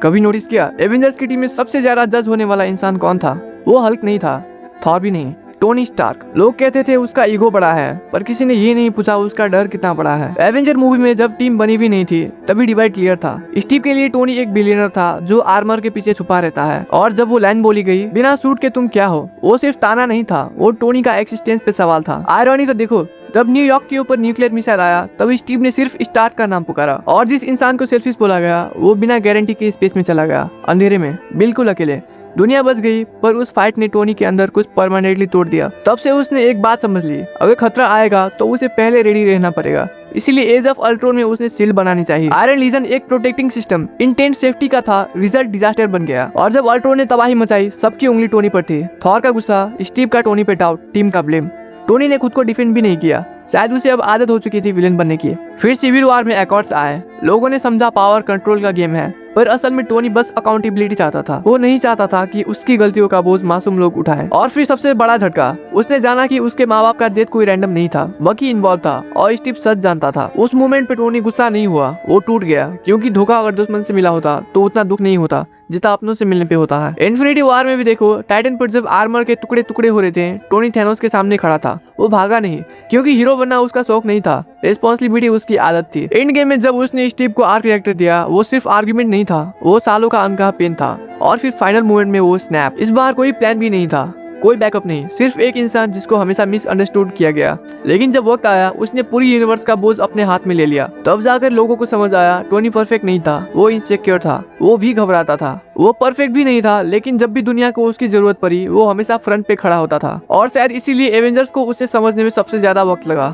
कभी नोटिस किया एवेंजर्स की टीम में सबसे ज्यादा जज होने वाला इंसान कौन था? वो हल्क नहीं था, थॉर भी नहीं, टोनी स्टार्क। लोग कहते थे उसका ईगो बड़ा है, पर किसी ने ये नहीं पूछा उसका डर कितना बड़ा है। एवेंजर मूवी में जब टीम बनी भी नहीं थी तभी डिवाइड क्लियर था। स्टीव के लिए टोनी एक बिलियनर था जो आर्मर के पीछे छुपा रहता है, और जब वो लाइन बोली गई बिना सूट के तुम क्या हो, वो सिर्फ ताना नहीं था, वो टोनी का एक्सिस्टेंस पे सवाल था। आयरनी तो देखो, जब न्यूयॉर्क के ऊपर न्यूक्लियर मिसाइल आया तब स्टीव ने सिर्फ स्टार्क का नाम पुकारा, और जिस इंसान को सेल्फिश बोला गया वो बिना गारंटी के स्पेस में चला गया, अंधेरे में, बिल्कुल अकेले। दुनिया बच गई, पर उस फाइट ने टोनी के अंदर कुछ परमानेंटली तोड़ दिया। तब से उसने एक बात समझ ली, अगर खतरा आएगा तो उसे पहले रेडी रहना पड़ेगा। इसीलिए एज ऑफ अल्ट्रॉन में उसने सील बनानी चाहिए। आयरन लीजन एक प्रोटेक्टिंग सिस्टम, इंटेंट सेफ्टी का था, रिजल्ट डिजास्टर बन गया। और जब अल्ट्रॉन ने तबाही मचाई सबकी उंगली टोनी पर थी। थॉर का गुस्सा, स्टीव का टोनी पे डाउट, टीम का ब्लेम। टोनी ने खुद को डिफेंड भी नहीं किया, शायद उसे अब आदत हो चुकी थी विलेन बनने की। फिर सिविल वॉर में एकॉर्ड्स आए, लोगों ने समझा पावर कंट्रोल का गेम है, पर असल में टोनी बस अकाउंटेबिलिटी चाहता था। वो नहीं चाहता था कि उसकी गलतियों का बोझ मासूम लोग उठाएं। और फिर सबसे बड़ा झटका, उसने जाना कि उसके माँ बाप का डेथ कोई रैंडम नहीं था, बकी इन्वॉल्व था, और स्टीव सच जानता था। उस मोमेंट पे टोनी गुस्सा नहीं हुआ, वो टूट गया, क्योंकि धोखा अगर दुश्मन से मिला होता तो उतना दुख नहीं होता जितना अपनों से मिलने पे होता है। इन्फिनिटी वॉर में भी देखो, टाइटन पर जब आर्मर के टुकड़े टुकड़े हो रहे थे, टोनी थैनोस के सामने खड़ा था, वो भागा नहीं, क्योंकि हीरो बनना उसका शौक नहीं था, रिस्पॉन्सिबिलिटी उसकी आदत थी। एंड गेम में जब उसने स्टीव को आर्क रिएक्टर दिया, वो सिर्फ आर्गुमेंट नहीं था, वो सालों का अनकहा पेन था। और फिर फाइनल मोमेंट में वो स्नैप। इस बार कोई प्लान भी नहीं था, कोई बैकअप नहीं, सिर्फ एक इंसान जिसको हमेशा मिसअंडरस्टूड किया गया। लेकिन जब वक्त आया उसने पूरी यूनिवर्स का बोझ अपने हाथ में ले लिया। तब जाकर लोगों को समझ आया टोनी परफेक्ट नहीं था, वो इनसिक्योर था, वो भी घबराता था। वो परफेक्ट भी नहीं था, लेकिन जब भी दुनिया को उसकी जरूरत पड़ी वो हमेशा फ्रंट पे खड़ा होता था। और शायद इसीलिए एवेंजर्स को उसे समझने में सबसे ज्यादा वक्त लगा।